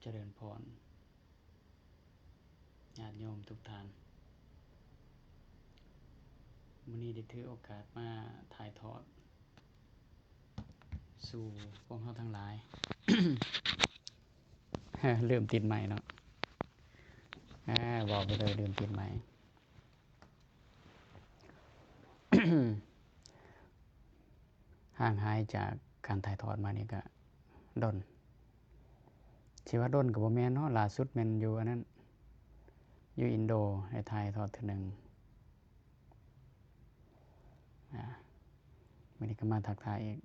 เจริญพรญาติโยมทุกท่านมื้อนี้ได้ถือโอกาสมาถ่ายทอดสู่พวกเราทั้งหลาย ลืมติดไมค์เนาะบอกไปเลยลืมติดไมค์ ห่างหายจากการถ่ายทอดมานี่ก็ดนสิว่าดนก็บ่แม่นเนาะล่าสุดแม่นอยู่อันนั้นอยู่อินโดให้ถ่ายทอดเทื่อนึงมื้อนี้ก็มาทักทายอีก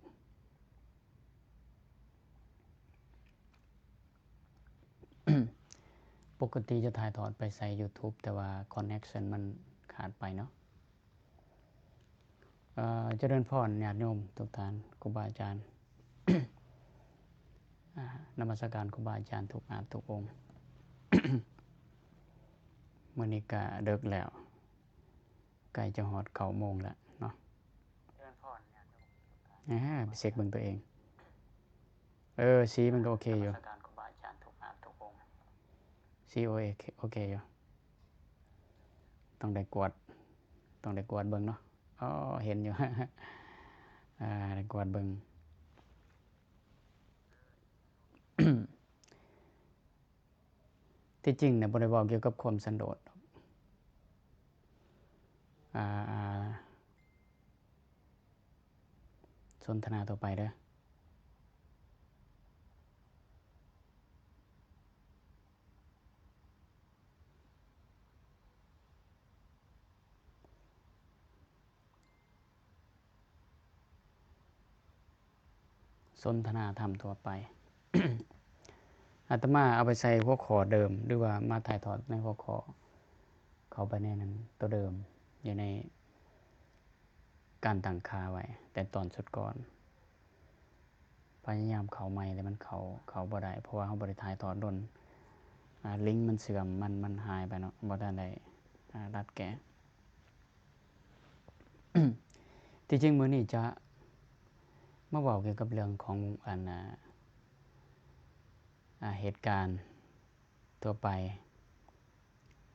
ปกติจะถ่ายทอดไปใส่ YouTube แต่ว่า connection มันขาดไปเนาะเจริญพรญาติโยมทุกท่านครูบาอาจารย์ นมัสการครูบาอาจารย์ทุกอาทุกองค์ มื้อนี้ก็ดึกแล้วใกล้จะฮอด9 โมงแล้วเนาะเจริญพรญาติโยมทุกท่านไปเช็คเบิ่งตัวเองสีมันก็โอเคอยู่นมัสการครูบาอาจารย์ทุกอาทุกองค์สีโอเคอยู่ต้องได้กวดเบิ่งเนาะเห็นอยู่ ได้กวดเบิ่ง ที่จริงเนี่ยบ่ได้เว้าเกี่ยวกับความสันโดษสนทนาต่อไปเด้อสนทนาธรรมทั่วไป อาตมาเอาไปใส่หัวข้อเดิมหรือว่ามาถ่ายทอดในหัวข้อเข้าไปในนั้นตัวเดิมอยู่ในการตั้งค่าไว้แต่ตอนสุดก่อนพยายามเข้าใหม่แต่มันเข้าบ่ได้เพราะว่าเฮาบ่ได้ถ่ายทอดดนลิงก์มันเสื่อมมันหายไปเนาะบ่ได้รัดแกะ ที่จริงมื้อนี้จะมาเว้าเกี่ยวกับเรื่องของเหตุการณ์ทั่วไป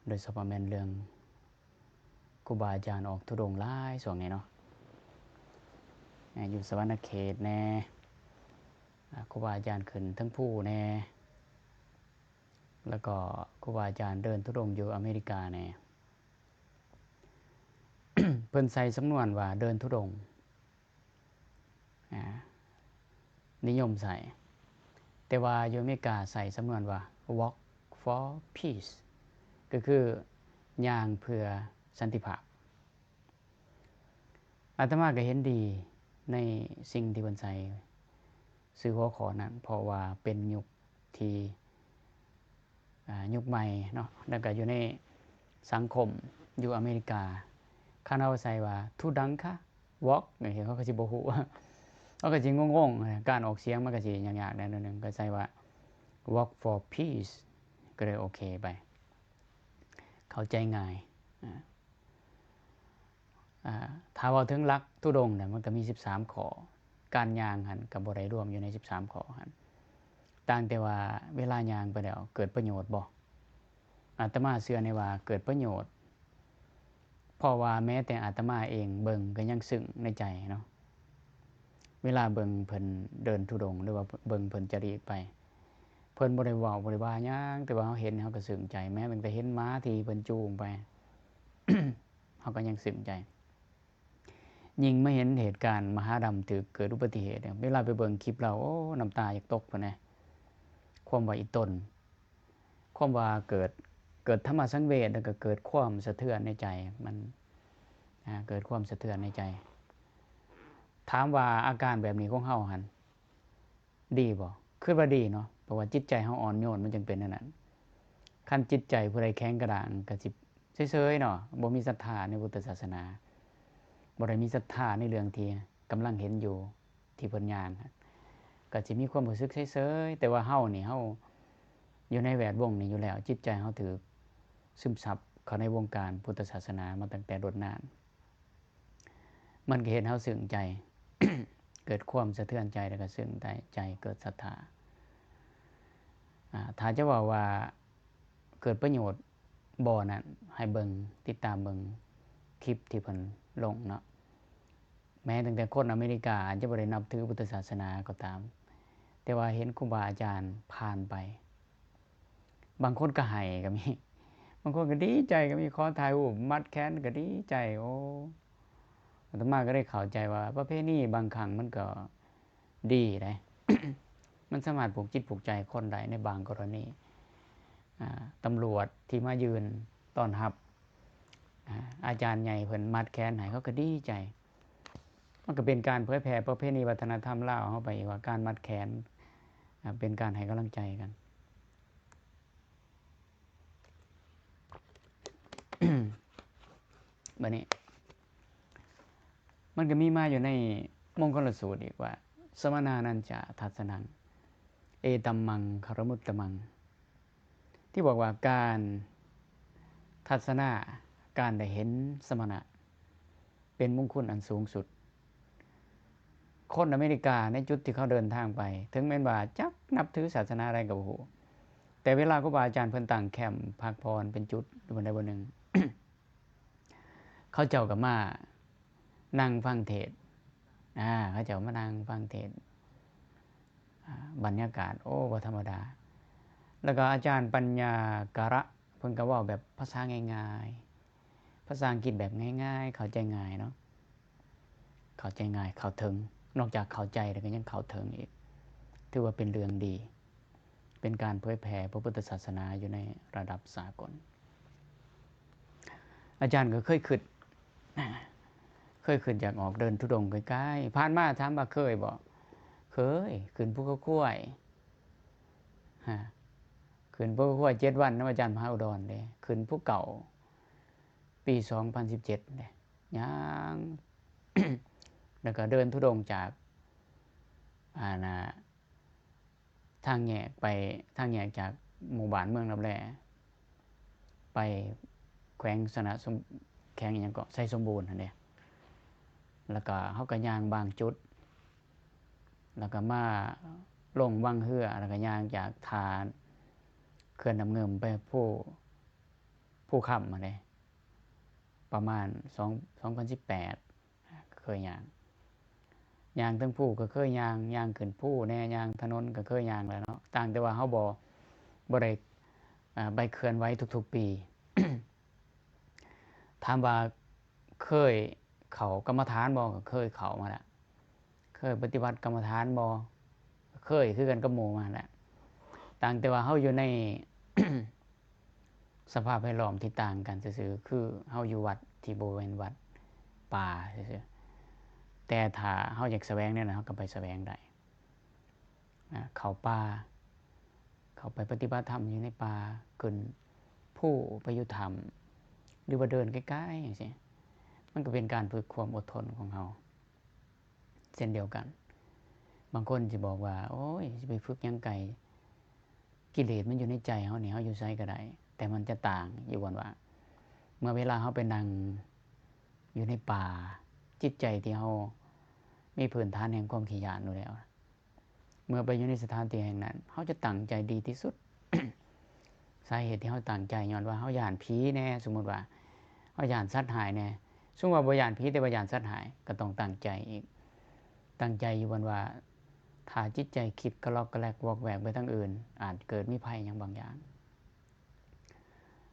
โดยเฉพาะแม่นเรื่องครูบาอาจารย์ออกธุดงค์หลายช่วงนี้เนาะอยู่สวรรณเขตแน่ครูบาอาจารย์ขึ้นทั้งภูแน่แล้วก็ครูบาอาจารย์เดินธุดงค์อยู่อเมริกาแน่ เพิ่นใส่สำนวนว่าเดินธุดงค์นิยมใส่แต่ว่าอยู่อเมริกาใส่สำนวนว่า walk for peace ก็คือย่างเพื่อสันติภาพอาตมาก็เห็นดีในสิ่งที่เพิ่นใส่ซื้อหัวข้อนั้นเพราะว่าเป็นยุคที่ยุคใหม่เนาะแล้วก็อยู่ในสังคมอยู่อเมริกาคันเฮาใส่ว่าทุดังคะ walk นี่เขาก็สิบ่ฮู้เขาก็สิงงๆการออกเสียงมันก็สิยากๆแน่นนึงก็ใส่ว่า walk for peace ก็เลยโอเคไปเข้าใจง่ายถ้าว่าถึงหลักธุดงค์เนี่ยมันก็มี13ข้อการย่างหั่นก็บ่ได้รวมอยู่ใน13ข้อหั่นต่างแต่ว่าเวลาย่างไปแล้วเกิดประโยชน์บ่อาตมาเชื่อในว่าเกิดประโยชน์เพราะว่าแม้แต่อาตมาเองเบิ่งก็ยังซึ้งในใจเนาะเวลาเบิ่งเพิ่นเดินธุดงค์หรือว่าเบิ่งเพิ่นจริไปเพิ่นบ่ได้เว้าบ่ได้ว่าหยังแต่ว่าเฮาเห็นเฮาก็ซึ้งใจแม้แต่เห็นม้าที่เพิ่นจูงไป เฮาก็ยังซึ้งใจยิ่งมาเห็นเหตุการณ์มหาดำเกิดอุบัติเหตุเวลาไปเบิ่งคลิปเราโอ้น้ำตาอยากตกพุ่นน่ะความว่าอีตนความว่าเกิดธรรมสังเวชแล้วก็เกิดความสะเทือนในใจมันเกิดความสะเทือนในใจถามว่าอาการแบบนี้ของเฮาหั่นดีบ่คิดว่าดีเนาะเพราะว่าจิตใจเฮาอ่อนโยนมันจึงเป็นอันนั้นคันจิตใจผู้ใดแข็งกระด้างก็สิเฉยๆเนาะบ่มีศรัทธาในพุทธศาสนาบ่ได้มีศรัทธาในเรื่องที่กำลังเห็นอยู่ที่เพิ่นย่างก็สิมีความรู้สึกเฉยๆแต่ว่าเฮานี่เฮาอยู่ในแวดวงนี้อยู่แล้วจิตใจเฮาถูกซึมซับเข้าในวงการพุทธศาสนามาตั้งแต่โดดนานมันก็เฮ็ดเฮาซึ้งใจ เกิดความสะเทือนใจแล้วก็ซึ้งใจเกิดศรัทธา ถ้าจะบอกว่าเกิดประโยชน์บ่นั้นให้เบิ่งติดตามเบิ่งคลิปที่เพิ่นลงเนาะแม้ตั้งแต่คนอเมริกาอาจจะบ่ได้นับถือพุทธศาสนาก็ตามแต่ว่าเห็นครูบาอาจารย์ผ่านไปบางคนก็ให้ก็มีบางคนก็ดีใจก็มีขอถ่ายรูปมัดแขนก็ดีใจโอ้อาตมาก็ได้เข้าใจว่าประเพณีบางครั้งมันก็ดีได้ มันสามารถปลูกจิตปลูกใจคนได้ในบางกรณีตำรวจที่มายืนต้อนรับอาจารย์ใหญ่เพิ่นมัดแขนให้เขาก็ดีใจมันก็เป็นการเผยแผ่ประเพณีวัฒนธรรมลาวเข้าไปว่าการมัดแขนเป็นการให้กำลังใจกัน บัดนี้มันก็มีมาอยู่ในมงคลสูตรอีกว่าสมนานันจะทัสนังเอตัมมังคารมุตตมังที่บอกว่าการทัศนาการได้เห็นสมณะเป็นมงคลอันสูงสุดคนอเมริกาในจุดที่เขาเดินทางไปถึงแม้ว่าจักนับถือศาสนาอะไรก็บ่ฮู้แต่เวลาครูบาอาจารย์เพิ่นตั้งแคมป์พักผ่อนเป็นจุดวันใดวันหนึ่ง เขาเจ้าก็มานั่งฟังเทศน์เขาเจ้ามานั่งฟังเทศน์บรรยากาศโอ้บ่ธรรมดาแล้วก็อาจารย์ปัญญากระเพิ่นก็เว้าแบบภาษาง่ายๆภาษาอังกฤษแบบง่ายๆเข้าใจง่ายเนาะเข้าใจง่ายเข้าถึงนอกจากเข้าใจแล้วก็ยังเข้าถึงอีกถือว่าเป็นเรื่องดีเป็นการเผยแผ่พระพุทธศาสนาอยู่ในระดับสากลอาจารย์ก็เคยคิดอยากออกเดินธุดงค์ใกล้ๆผ่านมาถามว่าเคยบ่เคยขึ้นภูเขากล้วยขึ้นภูเขากล้วย7วันนำอาจารย์มหาอุดรเด้ขึ้นภูเก่าปี2017เด้ย่าง แล้วก็เดินธุดงค์จากทางแยกไปทางแยกจากหมู่บ้านเมืองรับแลไปแขวงสนะแขวงอีหยังก็ไสสมบูรณ์นั่นเด้แล้วก็เฮาก็ย่างบางจุดแล้วก็มาลงวังเฮือแล้วก็ย่างจากทานเขื่อนน้ำเงิมไปผู้ค่ำมาเด้ประมาณ2018เคยย่างทั้งผู้ก็เคยย่างขึ้นผู้แน่ย่างถนนก็เคยย่างแล้วเนาะต่างแต่ว่าเฮาบ่ได้ไปเคลื่อนไหวทุกๆปี ถามว่าเคยเข้ากรรมฐานบ่ก็เคยเข้ามาแล้วเคยปฏิบัติกรรมฐานบ่เคยคือกันกับหมู่มาแล้วต่างแต่ว่าเฮาอยู่ใน สภาพแวดล้อมที่ต่างกันซื่อๆคือเฮาอยู่วัดที่บ่แม่นวัดป่าซื่อๆแต่ถ้าเฮาอยากแสวงเนี่ยนะเฮาก็ไปแสวงได้เข้าป่าเข้าไปปฏิบัติธรรมอยู่ในป่าขึ้นผู้ไปอยู่ถ้ำหรือว่าเดินใกล้ๆจังซี่มันก็เป็นการฝึกความอดทนของเฮาเช่นเดียวกันบางคนสิบอกว่าโอ้ยสิไปฝึกหยังไกลกิเลสมันอยู่ในใจเฮานี่เฮาอยู่ไสก็ได้แต่มันจะต่างอยู่ว่าเมื่อเวลาเฮาไปนั่งอยู่ในป่าจิตใจที่เฮามีพื้นฐานแห่งความขี้หยาดอยู่แล้วเมื่อไปอยู่ในสถานที่แห่งนั้นเฮาจะตั้งใจดีที่สุด สาเหตุที่เฮาตั้งใจย้อนว่าเฮาย้านผีแน่สมมุติว่าเฮาย้านสัตว์หายแน่สมมุติว่าบ่ย้านผีแต่ว่าย้านสัตว์หายก็ต้องตั้งใจอีกตั้งใจอยู่ว่าถ้าจิตใจคิดกระลอกกระแลกวอกแวกไปทางอื่นอาจเกิดมีภัยหยังบางอย่าง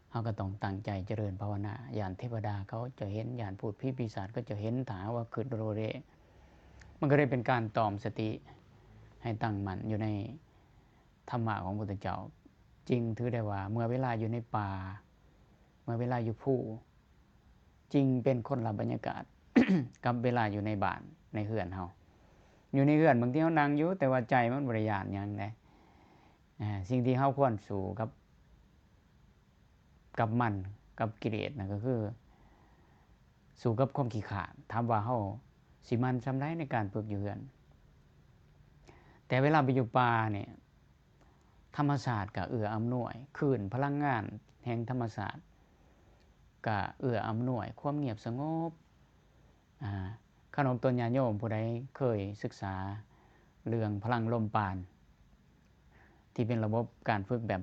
เฮาก็ต้องตั้งใจเจริญภาวนาย้านเทวดาเขาจะเห็นย้านพูดผีปีศาจก็จะเห็นถ้าว่าคิดโรเรมันก็ได้เป็นการตอมสติให้ตั้งมั่นอยู่ในธรรมะของพระพุทธเจ้าจริงถือได้ว่าเมื่อเวลาอยู่ในป่าเมื่อเวลาอยู่ผู้จริงเป็นคนละบรรยากาศ กับเวลาอยู่ในบ้านในเฮือนเฮาอยู่ในเฮือนบางทีเฮานั่งอยู่แต่ว่าใจมันบ่ได้ย้านหยังได้สิ่งที่เฮาควรสู้กับมันกับกิเลสนั่นก็คือสู้กับความขี้ขลาดถามว่าเฮาสิมันส่ำใดในการฝึกอยู่เฮือนแต่เวลาไปอยู่ป่าเนี่ยธรรมชาติก็เอื้ออำนวยคลื่นพลังงานแห่งธรรมชาติก็เอื้ออำนวยความเงียบสงบขนมต้นญาโยมผู้ใดเคยศึกษาเรื่องพลังลมปาน ที่เป็นระบบการฝึกแบบ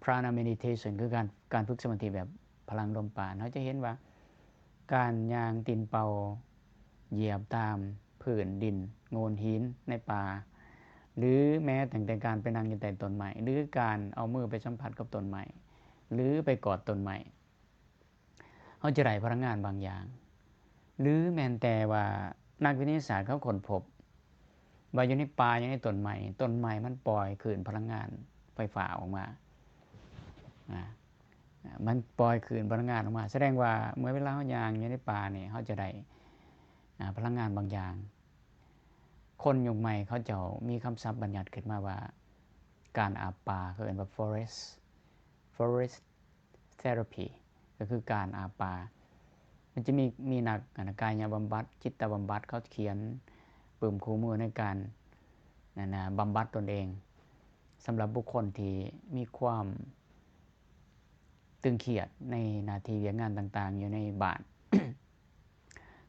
prana meditation คือการฝึกสมาธิแบบพลังลมปราณเราจะเห็นว่าการย่างตีนเป่าเหยียบตามพื้นดินโงนหินในป่าหรือแม้แต่การไปนั่งอยู่ใต้ต้นไม้หรือการเอามือไปสัมผัสกับต้นไม้หรือไปกอดต้นไม้เขาจะได้พลังงานบางอย่างหรือแม้แต่ว่านักวิทยาศาสตร์เขาค้นพบว่าอยู่ในป่าอยู่ในต้นไม้มันปล่อยคลื่นพลังงานไฟฟ้าออกมามันปล่อยคลื่นพลังงานออกมาแสดงว่าเมื่อเวลาเขาย่างอยู่ในป่าเนี่ยเขาจะได้พลังงานบางอย่างคนยุคใหม่เขาจะมีคำศัพท์บัญญัติขึ้นมาว่าการอาบป่าเขาเรียกว่า forest therapy ก็คือการอาบป่ามันจะมีนักกายบำบัดจิตบำบัดเขาเขียนปุ่มคู่มือในการบำบัดตนเองสำหรับบุคคลที่มีความตึงเครียดในหน้าที่เวียกงานต่างๆอยู่ในบ้าน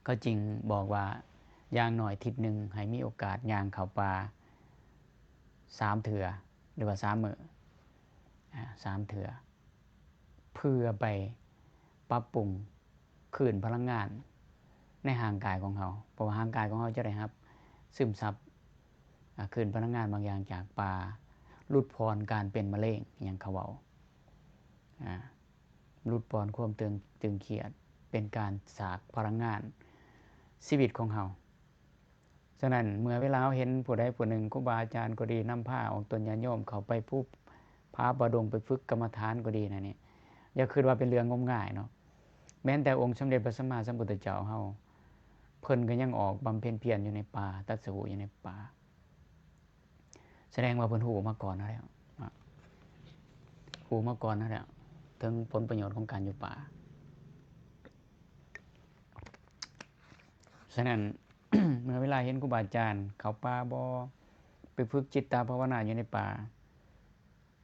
ก็จริงบอกว่าอย่างหน่อยทิศหนึ่งให้มีโอกาสย่างเข้าป่า3 เทื่อหรือว่า3 มื้อ3 เทื่อเพื่อไปปรับปรุงคลื่นพลังงานในร่างกายของเขาเพราะว่าร่างกายของเขาจะได้รับซึมซับคลื่นพลังงานบางอย่างจากป่าลดพรการเป็นมะเร็งอย่างเขาเว้าลดพรความตึงเครียดเป็นการสร้างพลังงานชีวิตของเขาฉะนั้นเมื่อเวลาเราเห็นผู้ใดผู้หนึ่งครูบาอาจารย์ก็ดีนำผ้าออกตนญาติโยมเขาไปผู้พาประดงไปฝึกกรรมฐานก็ดีนะนี่อย่าคิดว่าเป็นเรื่องงมง่ายเนาะแม้แต่องค์สมเด็จพระสัมมาสัมพุทธเจ้าเฮาเพิ่นก็ยังออกบำเพ็ญเพียรอยู่ในป่าตรัสรู้อยู่ในป่าแสดงว่าเพิ่นรู้มาก่อนแล้วรู้มาก่อนแล้วถึงผลประโยชน์ของการอยู่ป่าฉะนั้น เมื่อเวลาเห็นครูบาอาจารย์เขาป่าบ่ไปฝึกจิตตภาวนาอยู่ในป่า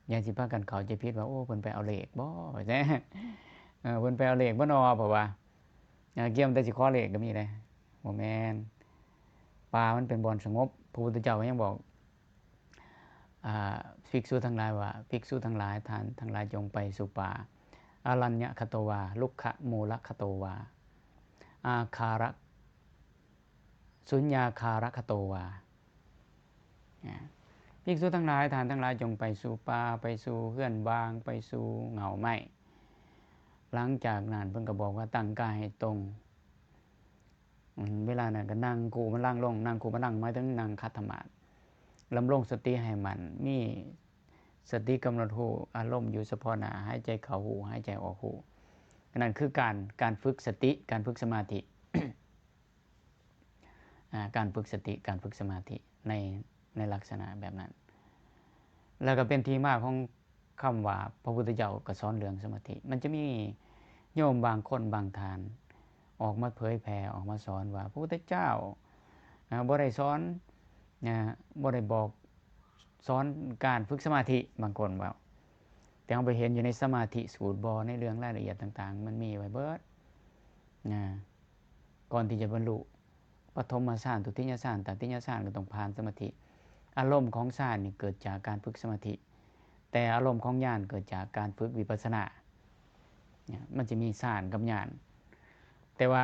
อย่าสิพากันเข้าใจผิดว่าโอ้เพิ่นไปเอาเลขบ่ใช่เพิ่นไปเอาเลขบ่นอเพราะว่าเกี่ยมแต่สิขอเลขก็มีได้บ่แม่นป่ามันเป็นบ่อนสงบพระพุทธเจ้าก็ยังบอกภิกษุทั้งหลายว่าภิกษุทั้งหลายท่านทั้งหลายจงไปสู่ป่าอารัญญคโตวาลุกขมูลคโตวาอาคาระสุญญาคารคโตวาภิกษุทั้งหลายท่านทั้งหลายจงไปสู่ป่าไปสู่เฮือนบางไปสู่เหงาไม้หลังจากนั้นเพิ่นก็บอกว่าตั้งกายให้ตรงเวลานั้นก็นั่งกูมันนั่งลงนั่งกูมันนั่งหมายถึงนั่งคัตถมาลำลงสติให้มันมีสติกำหนดรู้อารมณ์อยู่เฉพาะหน้าหายใจเข้าหูหายใจออกหูนั่นคือการฝึกสติการฝึกสมาธิ การฝึกสติการฝึกสมาธิในลักษณะแบบนั้นแล้วก็เป็นที่มาของคำว่าพระพุทธเจ้าก็สอนเรื่องสมาธิมันจะมีโยมบางคนบางทานออกมาเผยแผ่ออกมาสอนว่าพระพุทธเจ้าบ่ได้สอนบ่ได้บอกสอนการฝึกสมาธิบางคนว่าแต่เราไปเห็นอยู่ในสมาธิสูตรบ่ในเรื่องรายละเอียดต่างๆมันมีไว้เบิดก่อนที่จะบรรลุปฐมฌานทุติยฌานตติยฌานก็ต้องผ่านสมาธิอารมณ์ของฌานนี่เกิดจากการฝึกสมาธิแต่อารมณ์ของญาณเกิดจากการฝึกวิปัสสนามันจะมีฌานกับญาณแต่ว่า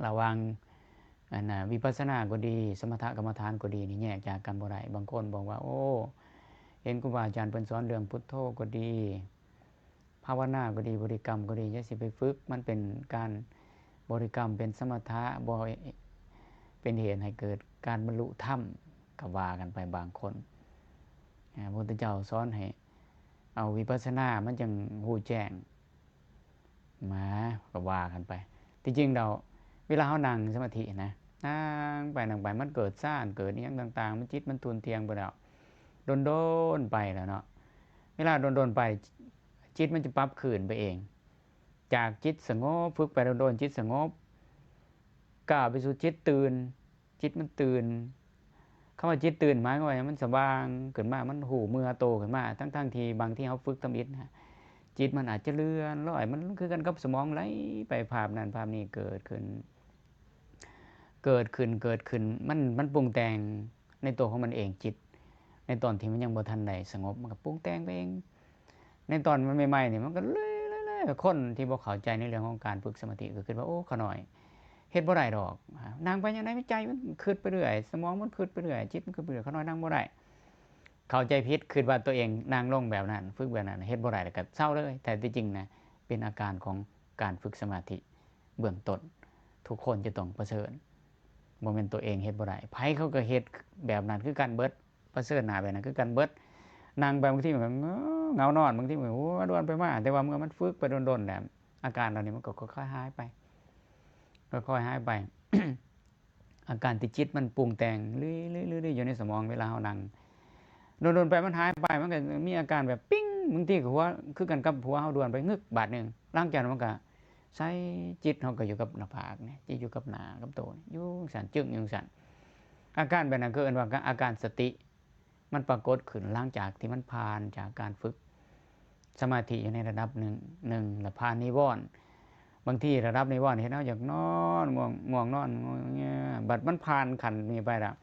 ระหว่างวิปัสสนาก็ดีสมถกรรมฐานก็ดีนี่แยกจากกันบ่ได้บางคนบอกว่าโอ้เห็นครูบาอาจารย์เพิ่นสอนเรื่องพุทโธก็ดีภาวนาก็ดีบริกรรมก็ดีอย่าสิไปฝึกมันเป็นการบริกรรมเป็นสมถะบ่เป็นเหตุให้เกิดการบรรลุธรรมก็ว่ากันไปบางคนพระพุทธเจ้าสอนให้เอาวิปัสสนามันจังรู้แจ้งมาก็ว่ากันไปที่จริงเราเวลาเฮานั่งสมาธินะนั่งไปมันเกิดซ่านเกิดอีหยังต่างๆมันจิตมันทุนเทียงไปแล้วโดนๆไปแล้วเนาะเวลาโดนๆไปจิตมันจะปรับคืนไปเองจากจิตสงบฝึกไปโดนๆจิตสงบก้าวไปสู่จิตตื่นจิตมันตื่นคำว่าจิตตื่นหมายความว่ามันสว่างขึ้นมามันหูเมื่อโตขึ้นมาทั้งที่บางที่เฮาฝึกทำอิฐนะจิตมันอาจจะเลื่อนลอยมันคือกันกับสมองไหลไปภาพนั้นภาพนี้เกิดขึ้นมันปรุงแต่งในตัวของมันเองจิตใน ตอนที่มันยังบ่ทันได้สงบมันก็ปรุงแต่งไปเองในตอนมันใหม่ๆนี่มันก็เลยคนที่บ่เข้าใจในเรื่องของการฝึกสมาธิก็คิดว่าโอ้ขน้อยเฮ็ดบ่ได้ดอกนั่งไปจังได๋ใจมันคิดไปเรื่อยสมองมันคิดไปเรื่อยจิตมันคิดไปเรื่อยขน้อยนั่งบ่ได้เข้าใจผิดคิดว่าตัวเองนั่งลงแบบนั้นฝึกแบบนั้นเฮ็ดบ่ได้แล้วก็เศร้าเลยแต่ที่จริงนะเป็นอาการของการฝึกสมาธิเบื้องต้นทุกคนจะต้องเผชิญบ่แม่นตัวเองเฮ็ดบ่ได้ไผเขาก็เฮ็ดแบบนั้นคือกันเบิดเผชิญหน้าแบบนั้นคือกันเบิดนั่งไปบางทีมันเหงานอนบางทีมันโอ้ดวนไปมาแต่ว่าเมื่อมันฝึกไปโดนๆแล้วอาการเหล่านี้มันก็ค่อยๆหายไปค่อยๆหายไป อาการที่จิตมันปรุงแต่งเรื่อยๆอยู่ในสมองเวลาเฮานั่งโดนๆไปมันหายไปมันก็มีอาการแบบปิ๊งบางทีก็หัวคือกันกับหัวเฮาดวนไปงึกบาดนึงหลังจากนั้นมันก็ใส่จิตเฮาก็อยู่กับหน้าผากนี่จิตอยู่กับหน้ากับตัวอยู่สั่นจึ้งอยู่สั่นอาการแบบนั้นคือเอิ้นว่าอาการสติมันปรากฏขึ้นหลังจากที่มันผ่านจากการฝึกสมาธิอยู่ในระดับหนึ่งแล้วผ่านนิวรณ์บางทีระดับนิวรณ์เห็นเฮาอยากนอนง่วงนอนเงี้ยบัดมันผ่านขั้นนี้ไปแล้ว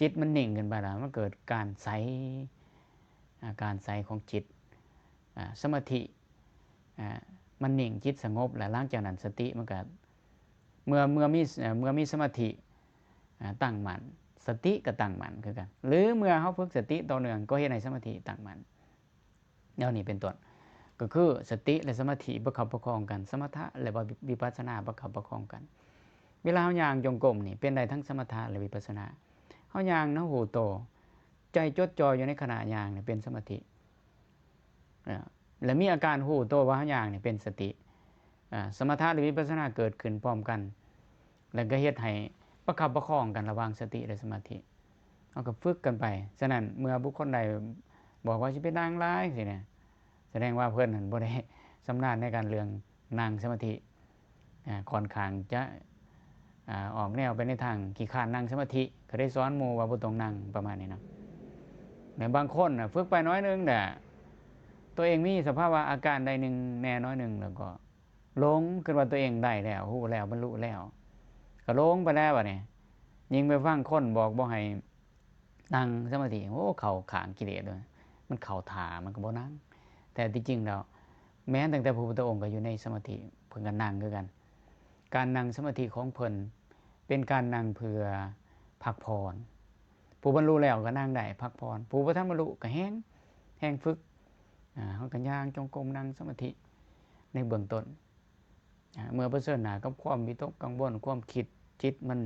จิตมันนิ่งขึ้นไปแล้วมันเกิดการใสอาการใสของจิตสมาธิมันนิ่งจิตสงบแล้วหลังจากนั้นสติมันก็เมื่อมีสมาธิตั้งมั่นสติก็ตั้งมั่นคือกันหรือเมื่อเฮาฝึกสติต่อเนื่องก็เฮ็ดให้สมาธิตั้งมั่นแล้วนี่เป็นต้นก็คือสติและสมาธิประคับประคองกันสมถะและวิปัสสนาประคับประคองกันเวลาเฮาย่างจงกรมนี่เป็นได้ทั้งสมถะและวิปัสสนาเฮาย่างนะหูโตใจจดจ่ออยู่ในขณะย่างนี่เป็นสมาธิและมีอาการหูโตว่าเฮาย่างนี่เป็นสติสมถะหรือวิปัสสนาเกิดขึ้นพร้อมกันแล้วก็เฮ็ดให้ประคับประคองกันระหว่างสติและสมาธิเฮาก็ฝึกกันไปฉะนั้นเมื่อบุคคลใดบอกว่าสิไปนั่งหลายสิเนี่ยแสดงว่าเพิ่นนั่นบ่ได้ชำนาญในการเรื่องนั่งสมาธิค่อนข้างจะออกแนวไปในทางขี้คร้านนั่งสมาธิก็ได้สอนหมู่ว่าบ่ต้องนั่งประมาณนี้เนาะแต่บางคนน่ะฝึกไปน้อยนึงแต่ตัวเองมีสภาวะอาการใดนึงแน่น้อยนึงแล้วก็หลงคิดว่าตัวเองได้แล้วฮู้แล้วบรรลุแล้วก็หลงไปแล้วบัดนี้ยิ่งไปฟังคนบอกบ่ให้นั่งสมาธิโอ้เข้าข้างกิเลสเลยมันเข้าท่ามันก็บ่นั่งแต่ที่จริงแล้วแม้ตั้งแต่พระพุทธองค์ก็อยู่ในสมาธิเพิ่นก็นั่งคือกันการนั่งสมาธิของเพิ่นเป็นการนั่งเพื่อพักผ่อนผู้บรรลุแล้วก็นั่งได้พักผ่อนผู้บ่ทันบรรลุก็แฮงฝึกเฮาก็ย่างจงกรมนั่งสมาธิในเบื้องต้นเมื่อเผชิญหน้ากับความวิตกกังวลความคิดจิตมัน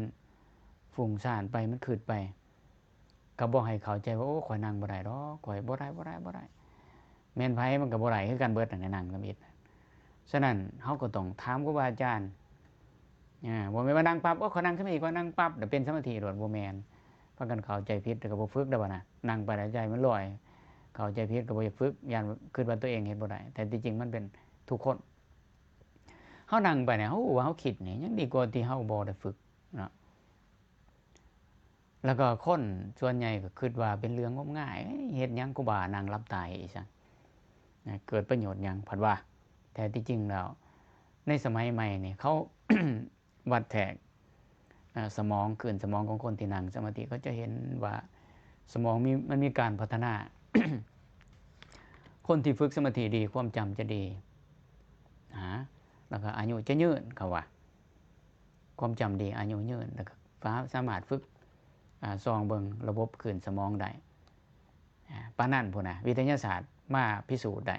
ฟุ้งซ่านไปมันคิดไปก็บ่ให้เข้าใจว่าโอ้ข่อยนั่งบ่ได้ดอกข่อยบ่ได้แม่นไผมันก็บ่ได้คือกันเบิดนั่นนั่งสมาธิฉะนั้นเฮาก็ต้องถามครูบาอาจารย์บ่แม่นว่านั่งปั๊บโอ้ข่อยนั่งสมาธิข่อยนั่งปั๊บแล้วเป็นสมาธิโดดบ่แม่นพากันเข้าใจผิดแล้วก็บ่ฝึกได้บ่น่ะนั่งไปแล้วใจมันลอยเข้าใจผิดก็บ่อยากฝึกย้านคิดว่าตัวเองเฮ็ดบ่ได้แต่ที่จริงมันเป็นทุกคนเฮานั่งไปเนี่ยเฮาว่าเฮาคิดนี่ยังดีกว่าที่เฮาบ่ได้ฝึกเนาะแล้วก็คนส่วนใหญ่ก็คิดว่าเป็นเรื่องงมงายเฮ็ดหยังครูบานั่งหลับตาอีซั่นเกิดประโยชน์หยังผัดว่าแต่ที่จริงแล้วในสมัยใหม่นี่เขา วัดแทกสมองขึ้นสมองของคนที่นั่งสมาธิเขาจะเห็นว่าสมองมันมีการพัฒนา คนที่ฝึกสมาธิดีความจำจะดีแล้วก็อายุจะยืนเขาว่าความจำดีอายุยืนแล้วก็สามารถฝึกซองเบิ่งระบบขึ้นสมองได้ปานนั้นพุ่นน่ะวิทยาศาสตร์มาพิสูจน์ได้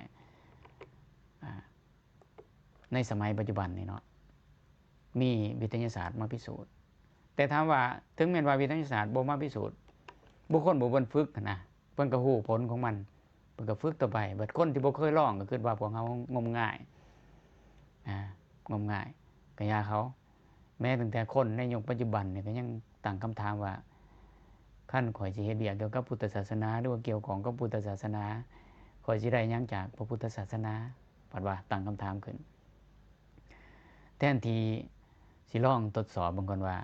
ในสมัยปัจจุบันนี่เนาะมีวิทยาศาสตร์มาพิสูจน์แต่ถามว่าถึงแม้ว่าวิทยาศาสตร์บ่มาพิสูจน์บุคคลบ่บ่ฝึกนะเพิ่นก็ฮู้ผลของมันเพิ่นก็ฝึกต่อไปบัดคนที่บ่เคยลองก็คิดว่าพวกเฮางมง่ายงมง่ายก็อย่าเขาแม้ตั้งแต่คนในยุคปัจจุบันนี่ก็ยังตั้งคำถามว่าคันข่อยสิเฮ็ดเวียกเกี่ยวกับพุทธศาสนาหรือว่าเกี่ยวของกับพุทธศาสนาข่อยสิได้หยังจากพระพุทธศาสนาปัดว่าตั้งคำถามขึ้นแทนที่สิลองทดสอบบางคนว่า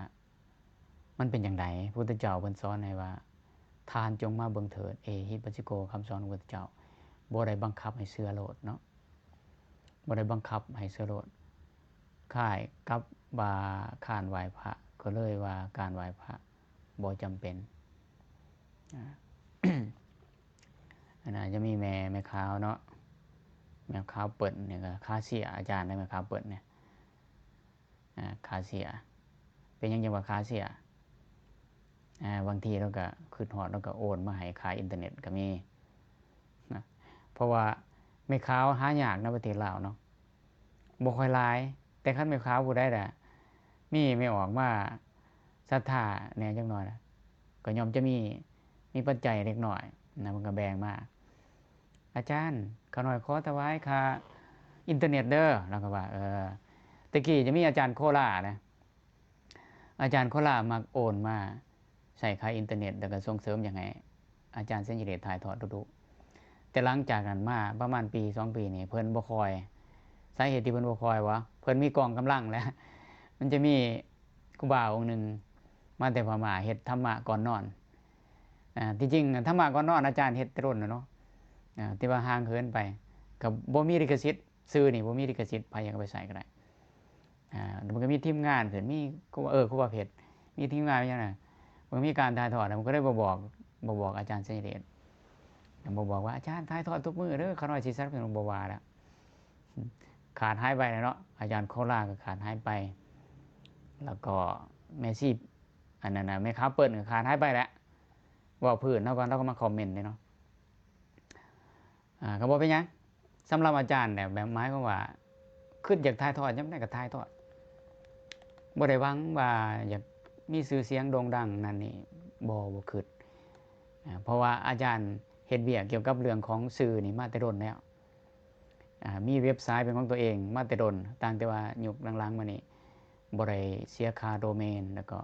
มันเป็นอย่างไรพระพุทธเจ้าเพิ่นสอนให้ว่าทานจงมาเบิ่งเถิดเอหิปัสสิโกคำสอนของพระพุทธเจ้าบ่ได้บังคับให้เชื่อโลดเนาะบ่ได้บังคับให้เชื่อโลดค่ายกับว่าข้านไหว้พระก็เลยว่าการไหว้พระบ่จำเป็น อันนั้นจะมีแม่ขาวเนาะแม่ขาวเปิ่นเนี่ยก็คาเสียอาจารย์ได้แม่ขาวเปิ่นเนี่ยคาเสียเป็นยังว่าคาเสียบางทีเราก็ขึ้นฮอดเราก็โอนมาให้ขายอินเทอร์เน็ตก็มีนะเพราะว่าแม่ขาวหายากในประเทศลาวเนาะบ่ค่อยหลายแต่คันแม่ขาวผู้ใดน่ะมีไม่ออกมาศรัทธาแหน่จักหน่อยนะก็ยอมจะมีปัจจัยเล็กน้อยนะมันก็แบ่งมาอาจารย์ขอหน่อยขอถวายค่าอินเทอร์เน็ตเด้อแล้วก็ว่าตะกี้จะมีอาจารย์โครานะอาจารย์โครามักโอนมาใส่ค่าอินเทอร์เน็ตแล้วก็ส่งเสริมอย่างไงอาจารย์เส้นยิเดชถ่ายทอดทุกๆแต่หลังจากนั้นมาประมาณปี2 ปีนี่เพิ่นบ่คอยสาเหตุที่เพิ่นบ่คอยวะเพิ่นมีกองกำลังแล้วมันจะมีครูบาองค์นึงมาแต่พม่าเฮ็ดธรรมะก่อนนอนที่จริงธรรมะก่อนนอนอาจารย์เฮ็ดแต่รุ่นเนาะที่ว่าห่างเหินไปกับบ่มีลิขสิทธิ์ซื้อนี่บ่มีลิขสิทธิ์ไผอยากไปใส่ก็ได้มันก็มีทีมงานเพิ่นมีครูบาเพชรมีทีมงานอย่างนั้นมันมีการถ่ายทอดมันก็ได้บ่บอกอาจารย์เสนิเดชบ่บอกว่าอาจารย์ถ่ายทอดทุกมื้อเด้อเขาน้อยสิซัดเพิ่นบ่ว่าแล้วขาดหายไปเนาะอาจารย์โคราก็ขาดหายไปแล้วก็แม่ชีอันนั้นน่ะแม่ค้าเปิ้นก็ขาดหายไปแล้วว่าพื้นเฮาก็มาคอมเมนต์เนาะก็บ่เป็นหยังสำหรับอาจารย์เนี่ยแบบหมายความว่าคิดอยากถ่ายทอดยามใดก็ถ่ายทอดบ่ได้หวังว่าอยากมีชื่อเสียงโด่งดังนั่นนี่บ่คิดเพราะว่าอาจารย์เฮ็ดเวียกเกี่ยวกับเรื่องของสื่อนี่มาแต่ดนแล้วมีเว็บไซต์เป็นของตัวเองมาแต่ดนต่างแต่ว่ายุคหลังๆมานี่บ่ได้เสียค่าโดเมนแล้วก็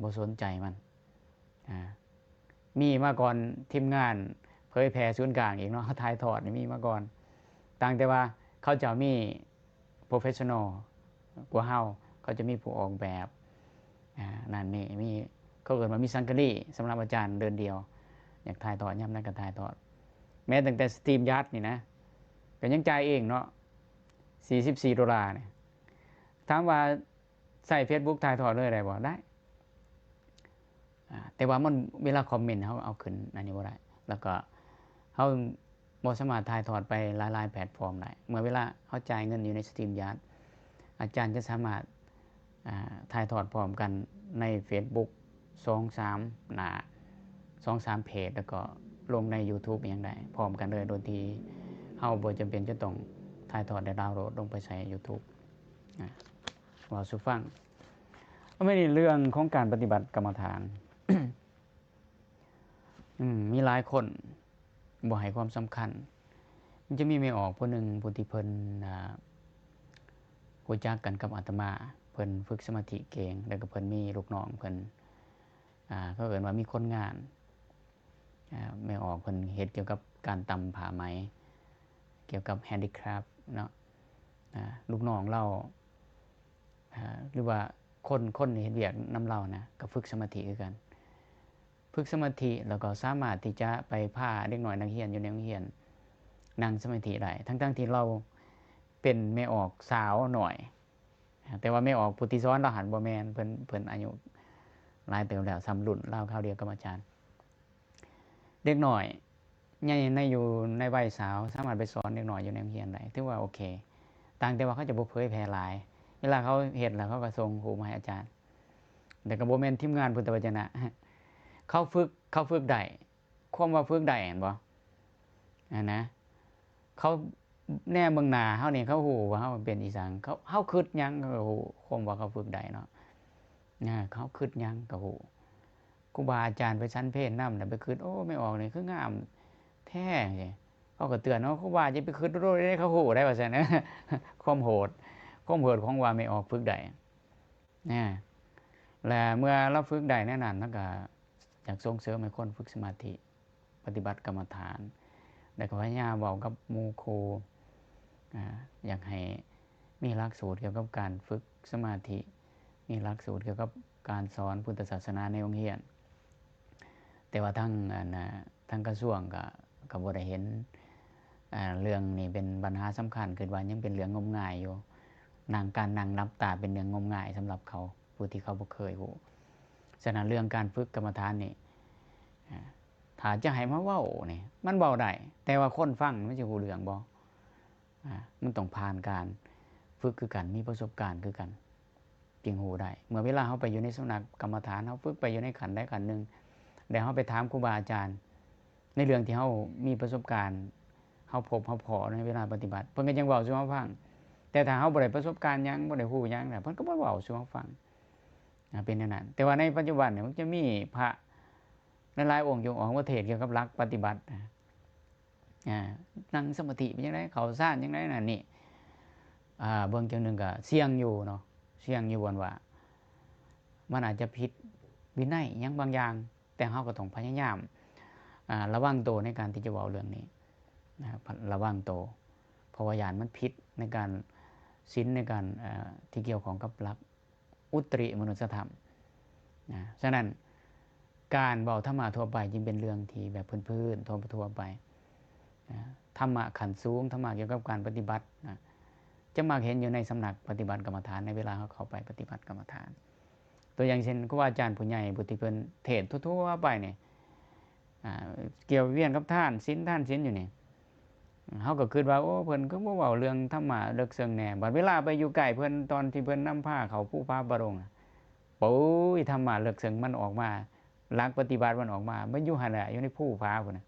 บ่สนใจมันมีมาก่อนทีมงานเผยแพร่ศูนย์กลางอีกเนาะถ่ายทอดนี่มีมาก่อนต่างแต่ว่าเขาจะมีโปรเฟสชันนัลกว่าเฮาเขาจะมีผู้ออกแบบนั่นนี่มีเขาเกิดมามีซังกะรี่สำหรับอาจารย์เดินเดียวอยากถ่ายทอดย่ำนั้นก็ถ่ายทอดแม้ตั้งแต่สตรีมยัดนี่นะก็ยังจ่ายเองเนาะ$44เนี่ยถามว่าใส่ Facebook ถ่ายทอดเลยได้บ่ได้แต่ว่ามันเวลาคอมเมนต์เขาเอาขึ้นอันนี้บ่ได้แล้วก็เขาบ่สามารถถ่ายทอดไปหลายๆแพลตฟอร์มได้เมื่อเวลาเขาจ่ายเงินอยู่ในสตรีมยัดอาจารย์จะสามารถถ่ายทอดพร้อมกันใน Facebook 2-3 หน้า 2-3 เพจแล้วก็ลงใน YouTube อย่างใดพร้อมกันเลยโดยที่เฮาบ่จำเป็นจะต้องถ่ายทอดได้ดาวน์โหลดลงไปใส่ YouTube ว่าสู่ฟังไม่ได้เรื่องของการปฏิบัติกรรมฐาน มีหลายคนบ่ให้ความสำคัญมันจะมีไม่ออกผู้หนึ่งผู้ที่เพิ่นรู้จักกันกับอาตมาเพิ่นฝึกสมาธิเก่งแล้วก็เพิ่นมีลูกน้องเพิ่นเขาเอิ้นว่ามีคนงานไม่ออกเพิ่นเฮ็ดเกี่ยวกับการตำผ้าไหมเกี่ยวกับแฮนดิคราฟต์เนาะลูกน้องเราหรือว่าคนเฮ็ดเวียกนำเรานะก็ฝึกสมาธิคือกันฝึกสมาธิแล้วก็สามารถที่จะไปพาเด็กน้อยนักเรียนอยู่ในโรงเรียนนั่งสมาธิได้ทั้งที่เราเป็นแม่ออกสาวหน่อยแต่ว่าแม่ออกผู้ที่สอนเราหันบ่แม่นเพิ่นอายุหลายเติบแล้วซ้ำรุ่นเราคราวเดียวกับอาจารย์เด็กน้อยในอยู่ในวัยสาวสามารถไปสอนเด็กน้อยอยู่ในโรงเรียนได้ถือว่าโอเคต่างแต่ว่าเขาจะบ่เผยแพร่หลายเวลาเขาเฮ็ดแล้วเขาก็ส่งรูปมาให้อาจารย์แต่ก็บ่แม่นทีมงานพุทธวจนะเขาฝึกได้ความว่าฝึกได้เห็นบ่นะเขาแน่เบิ่งหน้าเฮานี่เขาฮู้ว่าเฮาเป็นอีสังเฮาคิดหยังก็ฮู้ความว่าเขาฝึกได้เนาะเขาคิดหยังก็ฮู้ครูบาอาจารย์ไปชั้นเพศนำน่ะไปคิดโอ้ไม่ออกนี่คืองามแท้เขาก็เตือนเนาะครูบาอย่าไปคิดโดยได้เขาฮู้ได้ว่าซั่นความโหดของว่าไม่ออกฝึกได้และเมื่อเราฝึกได้แน่นั้นมันก็อยากส่งเสริมให้คนฝึกสมาธิปฏิบัติกรรมฐานแล้วก็พยายามเว้ากับหมู่ครูอยากให้มีหลักสูตรเกี่ยวกับการฝึกสมาธิมีหลักสูตรเกี่ยวกับการสอนพุทธศาสนาในโรงเรียนแต่ว่าทั้งกระทรวงก็บ่ได้เห็นเรื่องนี้เป็นปัญหาสำคัญคือว่ายังเป็นเรื่องงมงายอยู่การนั่งนับตาเป็นเรื่องงมงายสำหรับเขาผู้ที่เขาบ่เคยรู้ฉะนั้นเรื่องการฝึกกรรมฐานนี่ ถ้าจะให้มาเว้านี่มันเว้าได้แต่ว่าคนฟังมันสิฮู้เรื่องบ่มันต้องผ่านการฝึกคือกันมีประสบการณ์คือกันจึงฮู้ได้เมื่อเวลาเฮาไปอยู่ในสำนักกรรมฐานเฮาฝึกไปอยู่ในขันธ์ใดขันธ์หนึ่งแล้วเฮาไปถามครูบาอาจารย์ในเรื่องที่เฮามีประสบการณ์เฮาพบเฮาพอในเวลาปฏิบัติเพิ่นก็ยังเว้าสู่เฮาฟังแต่ถ้าเฮาบ่ได้ประสบการณ์หยังบ่ได้ฮู้หยังเพิ่นก็บ่เว้าสู่เฮาฟังเป็นแนวนั้นแต่ว่าในปัจจุบันเนี่ยมันจะมีพระหลายๆองค์อยู่ออกมาเทศน์เกี่ยวกับหลักปฏิบัตินั่งสมาธิเป็นจังได๋เข้าฌานจังได๋นั่นนี่เบิ่งจังนึงก็เสี่ยงอยู่เนาะเสี่ยงอยู่ว่ามันอาจจะผิดวินัยหยังบางอย่างแต่เฮาก็ต้องพยายามระวังตัวในการที่จะเว้าเรื่องนี้นะครับระวังตัวเพราะว่าญาณมันผิดในการศีลในการที่เกี่ยวของกับหลักอุตริมนุสธรรมฉะนั้นการเว้าธรรมะทั่วไปจึงเป็นเรื่องที่แบบพื้นๆทั่วไปธรรมะขั้นสูงธรรมะเกี่ยวกับการปฏิบัติจะมักเห็นอยู่ในสำนักปฏิบัติกรรมฐานในเวลาเขาเข้าไปปฏิบัติกรรมฐานตัวอย่างเช่นครูอาจารย์ผู้ใหญ่ผู้ที่เพิ่นเทศน์ทั่วๆไปนี่เกี่ยวเวียนกับท่านศีลอยู่นี่เฮาก็คิดว่าโอ้เพิ่นก็บ่เว้าเรื่องธรรมะลึกซึ้งแน่บัดเวลาไปอยู่ใกล้เพิ่นตอนที่เพิ่นนำพาเข้าภูผาบะรงปุ้ยธรรมะลึกซึ้งมันออกมาหลักปฏิบัติมันออกมามันอยู่หั่นแหละอยู่ในภูผาพุ่นน่ะ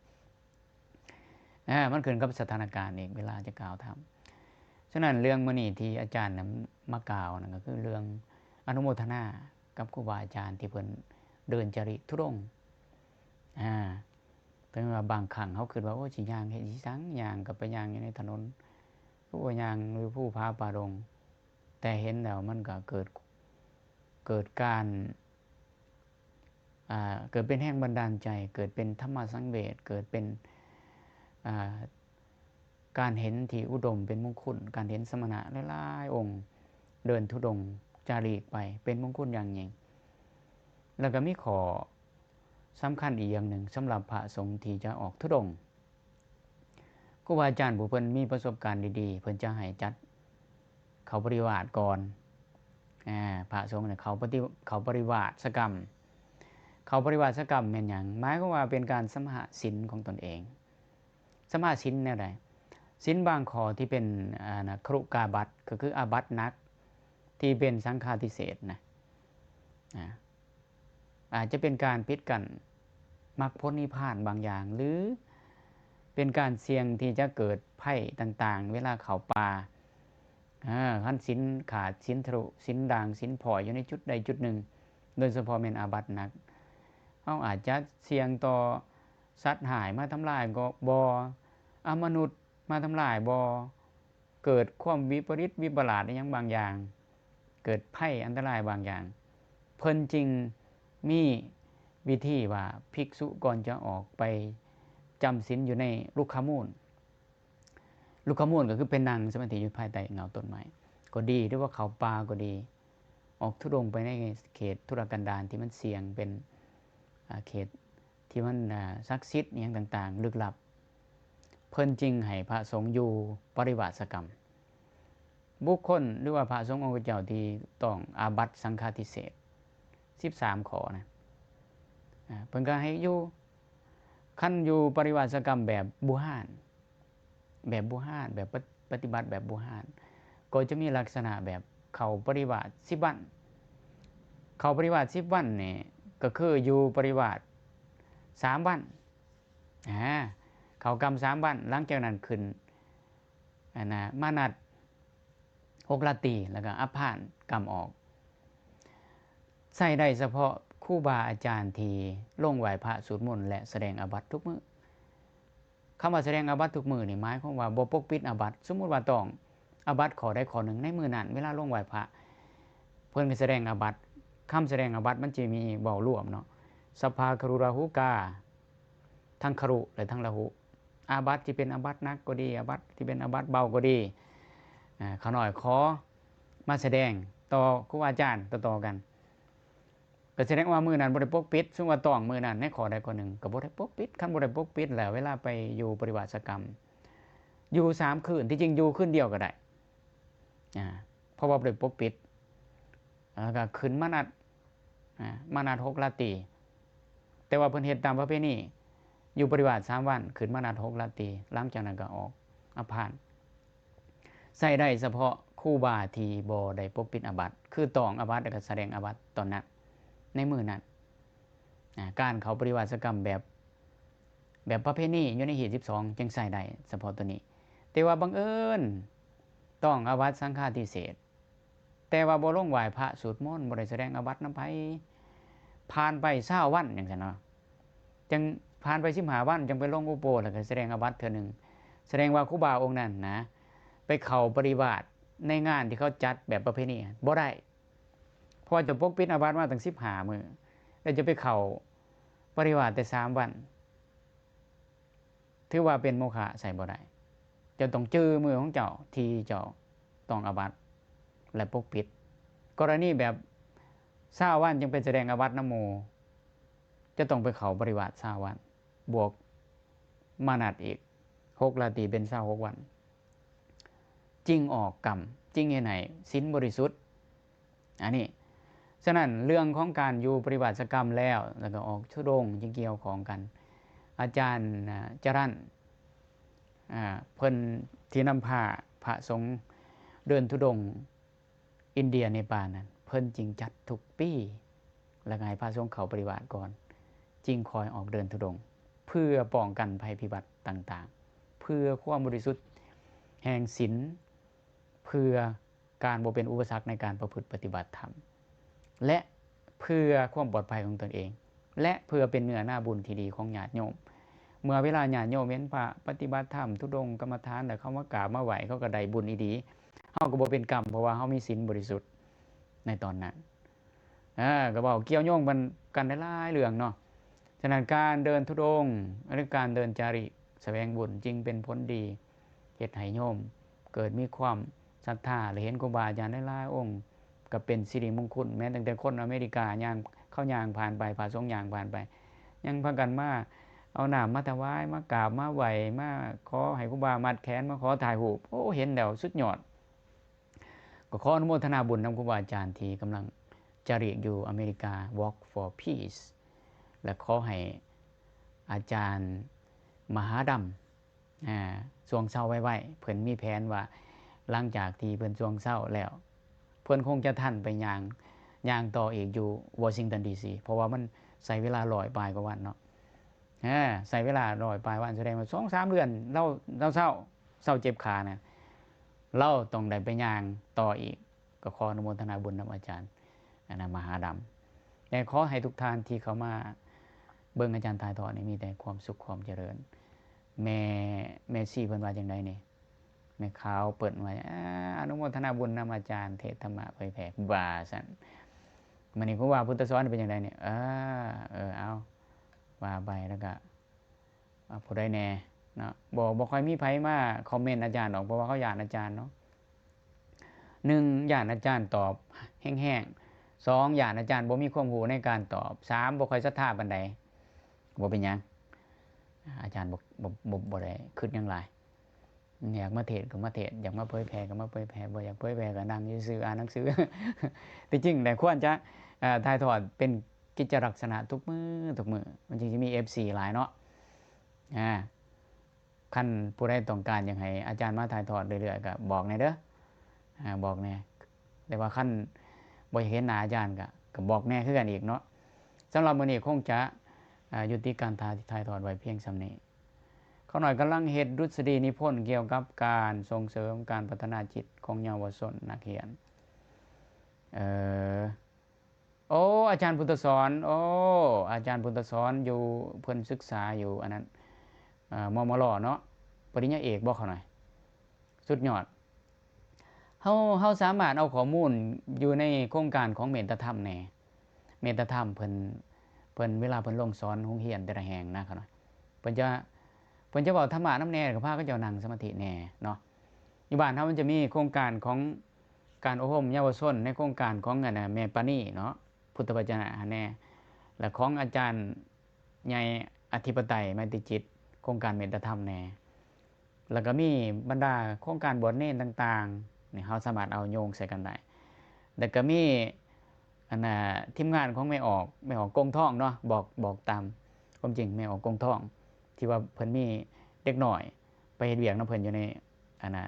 มันขึ้นกับสถานการณ์เองเวลาจะกล่าวธรรมฉะนั้นเรื่องมื้อนี้ที่อาจารย์มากล่าวนั่นก็คือเรื่องอนุโมทนากับครูบาอาจารย์ที่เพิ่นเดินจริธุดงค์แต่ว่าบางครั้งเฮาคิดว่าโอ้สิย่างเฮ็ดสิซังย่างก็ไปย่างอยู่ในถนนโอ้ย่างอยู่ภูผาป่าดงแต่เห็นแล้วมันก็เกิดการเกิดเป็นแรงบันดาลใจเกิดเป็นธรรมสังเวชเกิดเป็นการเห็นที่อุดมเป็นมงคลการเห็นสมณะหลายๆองค์เดินธุดงค์จาริกไปเป็นมงคลอย่างยิ่งแล้วก็มีข้อสำคัญอีกอย่างหนึ่งสำหรับพระสงฆ์ที่จะออกธุดงค์ครูบาอาจารย์ผู้เพิ่นมีประสบการณ์ดีๆเพิ่นจะให้จัดเข้าปริวาสก่อนพระสงฆ์เนี่ยเขาปริวาสกรรมเขาปริวาสกรรมแม่นหยังหมายความว่าเป็นการสมหศีลของตนเองสมหศีลแนวใดศีลบางข้อที่เป็นครุกาบัตก็คืออาบัติหนักที่เป็นสังฆาทิเศษนะอาจจะเป็นการปิดกั้นมรรคผลนิพพานบางอย่างหรือเป็นการเสี่ยงที่จะเกิดภัยต่างๆเวลาเข้าป่าคันศีลขาดศีลทะลุศีลด่างศีลผ่อยอยู่ในจุดใดจุดหนึ่งโดยเฉพาะแม่นอาบัติหนักเฮาอาจจะเสี่ยงต่อสัตว์หายมาทำลายก็บ่มนุษย์มาทำลายบ่เกิดความวิปริตวิปลาสอีหยังบางอย่างเกิดภัยอันตรายบางอย่างเพิ่นจริงมีวิธีว่าภิกษุก่อนจะออกไปจำศีลอยู่ในลุกขมูลก็คือเป็นนั่งสมาธิอยู่ภายใต้เงาต้นไม้ก็ดีหรือว่าเขาป่าก็ดีออกธุดงค์ไปในเขตทุรกันดารที่มันเสี่ยงเป็นเขตที่มันศักดิ์สิทธิ์อย่างต่างๆลึกลับเพิ่นจริงให้พระสงฆ์อยู่ปริวาสกรรมบุคคลหรือว่าพระสงฆ์องค์เจ้าที่ต้องอาบัติสังฆาทิเศษ13ข้อนะเพิ่นก็ให้อยู่ขั้นอยู่ปริวาสกรรมแบบบุหานแบบปฏิบัติแบบบุหานก็จะมีลักษณะแบบเข้าปริวาส10วันเข้าปริวาส10วันนี่ก็คืออยู่ปริวาส3วันเข้ากรรม3วันหลังจากนั้นขึ้นมานัด6ราตรีแล้วก็อัปพานกรรมออกใส่ได้เฉพาะครูบาอาจารย์ที่ลงไหว้พระสวดมนต์และแสดงอาบัติทุกมื้อคำว่าแสดงอาบัติทุกมื้อนี่หมายความว่าบ่ปกปิดอาบัติสมมุติว่าต้องอาบัติข้อใดข้อหนึ่งในมื้อนั้นเวลาลงไหว้พระเพิ่นก็แสดงอาบัติคำแสดงอาบัติมันจะมีเว้ารวมเนาะสภาครุราหุกาทั้งครุและทั้งละหุอาบัติที่เป็นอาบัติหนักก็ดีอาบัติที่เป็นอาบัติเบาก็ดีเขาน้อยขอมาแสดงต่อครูอาจารย์ต่อๆกันก็แสดงว่ามื้อนั้นบ่ได้ปกปิดซึ่งว่าต้องมื้อนั้นในข้อใดข้อหนึ่งก็บ่ได้ปกปิดคันบ่ได้ปกปิดแล้วเวลาไปอยู่ปริวาสกรรมอยู่3คืนที่จริงอยู่คืนเดียวก็ได้เพราะว่าบ่ได้ปกปิดแล้วก็ขึ้นมานัด6ราตรีแต่ว่าเพิ่นเฮ็ดตามประเพณี อยู่ปฏิบัติ3วันขึ้นมานัด6ราตรีหลังจากนั้นก็ออกอภานใส่ได้เฉพาะครูบาที่บ่ได้ปกปิดอาบัติคือตองอาบัติแล้วก็แสดงอาบัติตอนนั้นในมื้อนั้นการเขาปฏิบัติกรรมแบบประเพณีอยู่ในหีบ12จึงใส่ได้เฉพาะตัวนี้แต่ว่าบังเอิญต้องอาบัติสังฆาทิเศษแต่ว่าบ่ลงไหว้พระสวดมนต์บ่ได้แสดงอาบัตินำไผผ่านไป20วันจังซั่นเนาะจังผ่านไป15วันจังไปลงอุโปแล้วก็แสดงอาบัติเทื่อนึงแสดงว่าครูบาองค์นั้นนะไปเข้าปฏิบัติในงานที่เขาจัดแบบประเพณีบ่ได้เพราะจะปกปิดอาบัติมาตั้ง15มื้อแล้วจะไปเข้าปฏิบัติแต่3วันถือว่าเป็นโมฆะใส่บ่ได้จะต้องจื้อมือของเจ้าที่เจ้าต้องอาบัติและปกปิดกรณีแบบ20วันจึงเป็นแสดงอาบัตินโมจะต้องไปเข้าปฏิบัติ20วันบวกมานัดอีก6ราตรีเป็น26วันจริงออกกรรมจริงเฮ็ดให้ศีลบริสุทธิ์อันนี้ฉะนั้นเรื่องของการอยู่ปฏิบัติกรรมแล้วก็ออกธุดงค์จึงเกี่ยวของกันอาจารย์จรัญเพิ่นที่นำพาพระสงฆ์เดินธุดงค์อินเดียในป่านั้นเพิ่นจริงจัดทุกปีแล้วก็ให้พระสงฆ์เข้าปฏิบัติก่อนจริงคอยออกเดินธุดงค์เพื่อป้องกันภัยพิบัติต่างๆเพื่อความบริสุทธิ์แห่งศีลเพื่อการบ่เป็นอุปสรรคในการประพฤติปฏิบัติธรรมและเพื่อความปลอดภัยของตนเองและเพื่อเป็นเนื้อหน้าบุญที่ดีของญาติโยมเมื่อเวลาญาติโยมเห็นพระปฏิบัติธรรมธุดงค์กรรมฐานแล้วเขามากราบมาไหว้เขาก็ได้บุญดีๆเฮาก็บ่เป็นกรรมเพราะว่าเฮามีศีลบริสุทธิ์ในตอนนั้นก็บอกเกี่ยวโยงกันหลายเรื่องเนาะฉะนั้นการเดินธุดงค์หรือการเดินจาริกแสวงบุญจึงเป็นผลดีเฮ็ดให้โยมเกิดมีความศรัทธาและเห็นครูบาอาจารย์หลายๆองค์ก็เป็นสิริมงคลแม้ตั้งแต่คนอเมริกาย่างเข้าย่างผ่านไปพระสงฆ์ย่างผ่านไปยังพากันมาเอาน้ำมาถวายมากราบมาไหว้มาขอให้ครูบามัดแขนมาขอถ่ายรูปโอ้เห็นแล้วสุดยอดก็ขออนุโมทนาบุญนำครูบาอาจารย์ที่กำลังจาริกอยู่อเมริกา Walk for Peace และขอให้อาจารย์มหาดำสวงเศร้าไว้เพิ่นมีแผนว่าหลังจากที่เพิ่นสวงเศร้าแล้วเพิ่นคงจะทันไปย่างต่ออีกอยู่วอชิงตันดีซีเพราะว่ามันใส่เวลา100ปลายกว่าวันเนาะใส่เวลา100ปลายวันแสดงว่า 2-3 เดือนเราเศร้าเจ็บขานะเราต้องได้ไปย่างต่ออีกก็ขออนุโมทนาบุญนำอาจารย์มหาดำแต่ขอให้ทุกท่านที่เขามาเบิ่งอาจารย์ถ่ายทอดนี่มีแต่ความสุขความเจริญแม่ซี่เพิ่นว่าจังไดนี่แม่ขาวเปิดไว้อนุโมทนาบุญนำอาจารย์เทศธรรมะเผยแผ่บาซั่นมื้อนี้ครูว่าพุทธสอนเป็นจังไดนี่เอาว่าไปแล้วก็ผู้ใดแน่เนาะบ่ค่อยมีไผมาคอมเมนต์อาจารย์ดอกเพราะว่าเขาย้านอาจารย์เนาะ1ย้านอาจารย์ตอบแห้งๆ2ย้านอาจารย์บ่มีความรู้ในการตอบ3บ่ค่อยศรัทธาปานใดบ่เป็นหยังอาจารย์บ่ได้คิดหยังหลายอยากมาเทศก็มาเทศอยากมาเผยแผ่ก็มาเผยแผ่บ่อยากเผยแผ่ก็นั่งซื่อๆอ่านหนังสือ ที่จริงแต่ควรจะถ่ายทอดเป็นกิจลักษณะทุกมื้อมันจึงสิมี FC หลายเนาะคันผู้ใดต้องการอยากให้อาจารย์มาถ่ายทอดเรื่อยๆก็บอกแน่เด้อบอกแน่แต่ว่าคันบ่อยากเห็นหน้าอาจารย์ก็บอกแน่คือกันอีกเนาะสำหรับมื้อนี้คงจะยุติการถ่ายทอดไว้เพียงส่ำนี้เขาหน่อยกำลังเฮ็ดดุษฎีนิพนธ์เกี่ยวกับการส่งเสริมการพัฒนาจิตของเยาวชนนักเรียนอาจารย์พุทธสอนอาจารย์พุทธสอนอยู่เพิ่นศึกษาอยู่อันนั้นมมรเนาะปริญญาเอกบอกเขาหน่อยสุดยอดเฮาสามารถเอาข้อมูลอยู่ในโครงการของเมตธรรมแน่เมตธรรมเพิ่นเวลาเพิ่นลงสอนโรงเรียนแต่ละแห่งนะครับหน่อยเพิ่นจะเว้าธรรมะนำแน่ก็พาเขาเจ้านั่งสมาธิแน่เนาะอยู่บ้านเฮามันจะมีโครงการของการอบรมเยาวชนในโครงการของแม่ปานี่เนาะพุทธวจนะแน่และของอาจารย์ใหญ่อธิปไตยไมตรีจิตโครงการเมตธรรมแน่แล้วก็มีบรรดาโครงการบวชเนรต่างๆนี่เฮาสามารถเอาโยงใส่กันได้แล้วก็มีทีมงานของแม่ออกกงท่องเนาะบอกตามความจริงแม่ออกกงท่อง ที่ว่าเพิ่นมีเด็กน้อยไปเฮ็ดเวียกนำเพิ่นอยู่ในอันน่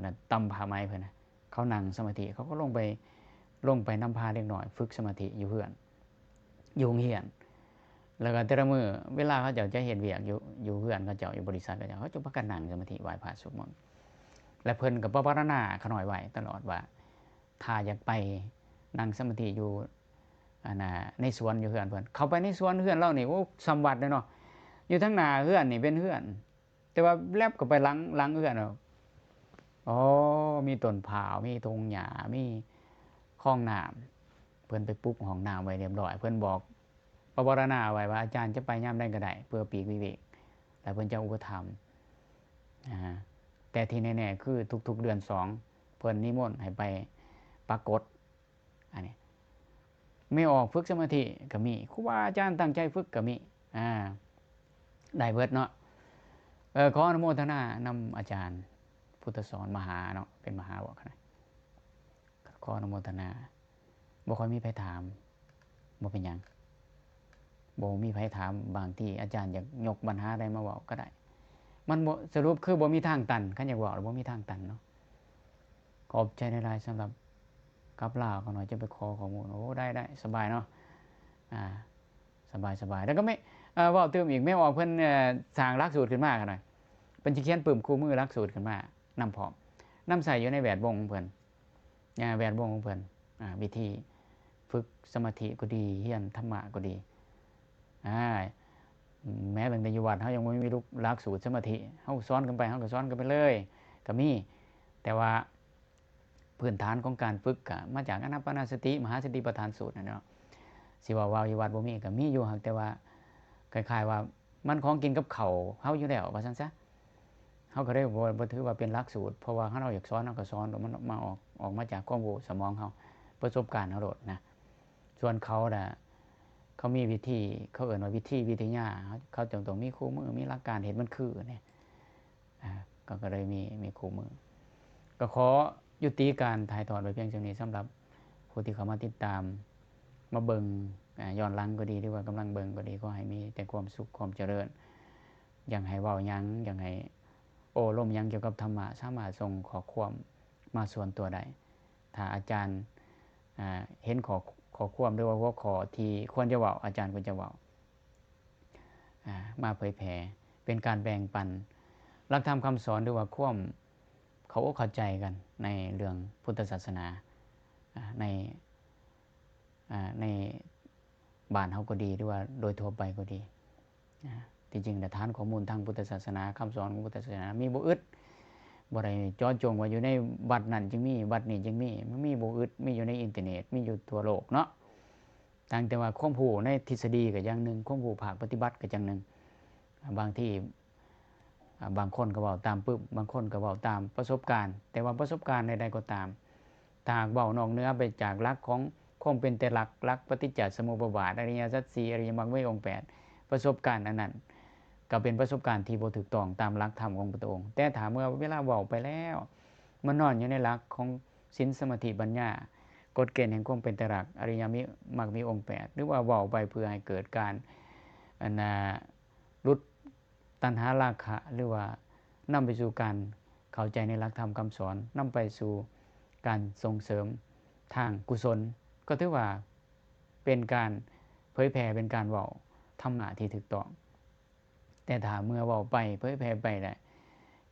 ะตำผ้าไหมเพิ่นน่ะเขานั่งสมาธิเขาก็ลงไปนำพาเด็กน้อยฝึกสมาธิอยู่เฮือนอยู่โรงเรียนแล้วก็แต่ละมื้อเวลาเขาเจ้าจะเฮ็ดเวียกอยู่เฮือนเขาเจ้าอยู่บริษัทเขาเจ้าเขาจะพากันนั่งสมาธิไหว้พระสวดมนต์และเพิ่นก็ปรารถนาขาน้อยไว้ตลอดว่าถ้าอยากไปนั่งสมาธิอยู่ในสวนอยู่เฮือนเพิ่นเข้าไปในสวนเฮือนเรานี่โอ้สำวัดเลยเนาะอยู่ทั้งหน้าเฮือนนี่เป็นเฮือนแต่ว่าแลบก็ไปหลังเฮือนอ๋อมีต้นพร้าวมีธงหญ้ามีคลองน้ำเพิ่นไปปลุกห้องน้ำไว้เรียบร้อยเพิ่นบอกปรารถนาไว้ว่าอาจารย์จะไปยามใดก็ได้เพื่อปีกวิเวกแล้วเพิ่นจะอุปถัมภ์แต่ที่แน่ๆคือทุกๆเดือน2เพิ่นนิมนต์ให้ไปปรากฏอันนี้ไม่ออกฝึกสมาธิก็มีครูบาอาจารย์ตั้งใจฝึกก็มีได้เบิดเนาะขออนุโมทนานำอาจารย์พุทธสอนมหาเนาะเป็นมหาบ่ครับขออนุโมทนาบ่ค่อยมีไผถามบ่เป็นหยังบ่มีไผถามบางที่อาจารย์อยากยกปัญหาใดมาเว้าก็ได้มันบ่สรุปคือบ่มีทางตันคันอยากเว้าบ่มีทางตันเนาะขอบใจหลายๆสำหรับกับลาเขาหน่อยจะไปขอข้อมูลโอ้ได้สบายเนาะสบายแล้วก็ไม่เว้าเติมอีกแม่ออกเพิ่นสร้างหลักสูตรขึ้นมากันหน่อยเพิ่นสิเขียนปึ้มคู่มือหลักสูตรขึ้นมานำพร้อมนำใส่อยู่ในแวดวงของเพิ่นแวดวงของเพิ่นวิธีฝึกสมาธิก็ดีเรียนธรรมะก็ดีแม้ตั้งแต่อยู่วัดเฮายังบ่มีหลักสูตรสมาธิเฮาสอนกันไปเฮาก็สอนกันไปเลยก็มีแต่ว่าพื้นฐานของการฝึกก็มาจากอานาปานสติมหาสติปัฏฐานสูตรนั่นเนาะสิว่าอยู่วัดบ่มีก็มีอยู่แต่ว่าคล้ายๆว่ามันของกินกับข้าวเฮาอยู่แล้วว่าซั่นซะเฮาก็ได้บ่ถือว่าเป็นหลักสูตรเพราะว่าเราอยากสอนเฮาก็สอนมันมาออกมาจากความรู้สมองเฮาประสบการณ์เฮาโลดนะส่วนเขาน่ะเขามีวิธีเขาเอิ้นว่าวิทยาเขาต้องมีคู่มือมีหลักการเฮ็ดมันคือเนี่ยก็เลยมีคู่มือก็ขอยุติการถ่ายทอดไว้เพียงเท่านี้สำหรับผู้ที่เข้ามาติดตามมาเบิ่งย้อนหลังก็ดีหรือว่ากำลังเบิ่งก็ดีก็ให้มีแต่ความสุขความเจริญอย่างให้เว้าหยังอย่างให้โอ้ร่มหยังเกี่ยวกับธรรมะสามารถส่งข้อความมาส่วนตัวได้ถ้าอาจารย์เห็นข้อความหรือว่าหัวข้อที่ควรจะเว้าอาจารย์ควรจะเว้ามาเผยแผ่เป็นการแบ่งปันหลักธรรมคำสอนหรือว่าความเขาเข้าใจกันในเรื่องพุทธศาสนาในบ้านเฮาก็ดีหรือว่าโดยทั่วไปก็ดีที่จริงฐานข้อมูลทางพุทธศาสนาคำสอนของพุทธศาสนามีบ่อึดบ่ได้เจาะจงว่าอยู่ในวัดนั้นจึงมีวัดนี้จึงมีมันมีบ่อึดมีอยู่ในอินเทอร์เน็ตมีอยู่ทั่วโลกเนาะต่างแต่ว่าความรู้ในทฤษฎีก็อย่างนึงความรู้ภาคปฏิบัติก็อย่างนึงบางที่บางคนก็เว้าตามปึ๊บบางคนก็เว้าตามประสบการณ์แต่ว่าประสบการณ์ใดๆก็ตามถ้าเว้านอกเหนือไปจากหลักของความเป็นแต่หลักปฏิจจสมุปบาทอริยสัจ4อริยมรรคมีองค์8ประสบการณ์อันนั้นก็เป็นประสบการณ์ที่บ่ถูกต้องตามหลักธรรมของพระองค์แต่ถ้าเมื่อเวลาเว้าไปแล้วมันนอนอยู่ในหลักของศีลสมาธิปัญญากฎเกณฑ์แห่งความเป็นแต่หลักอริยมรรคมีองค์8หรือว่าเว้าไปเพื่อให้เกิดการลดตัณหาราคะหรือว่านำไปสู่การเข้าใจในหลักธรรมคำสอนนำไปสู่การส่งเสริมทางกุศลก็ถือว่าเป็นการเผยแผ่เป็นการเว้าธรรมะที่ถูกต้องแต่ถ้าเมื่อเว้าไปเผยแผ่ไปได้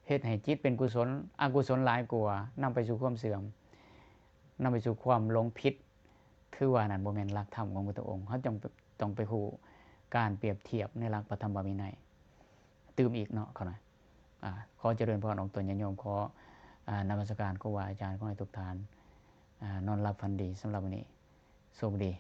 เฮ็ดให้จิตเป็นกุศลอกุศลหลายกว่านำไปสู่ความเสื่อมนำไปสู่ความหลงผิดถือว่านั่นบ่แม่นหลักธรรมของพระองค์เฮาต้องไปฮู้การเปรียบเทียบในหลักพระธรรมวินัยตื่มอีกเนาะเขาหน่อยขอเจริญพรของตนญาติโยมขอนมัสการครูบาอาจารย์ขอให้ทุกท่านนอนหลับฝันดีสำหรับวันนี้สวัสดี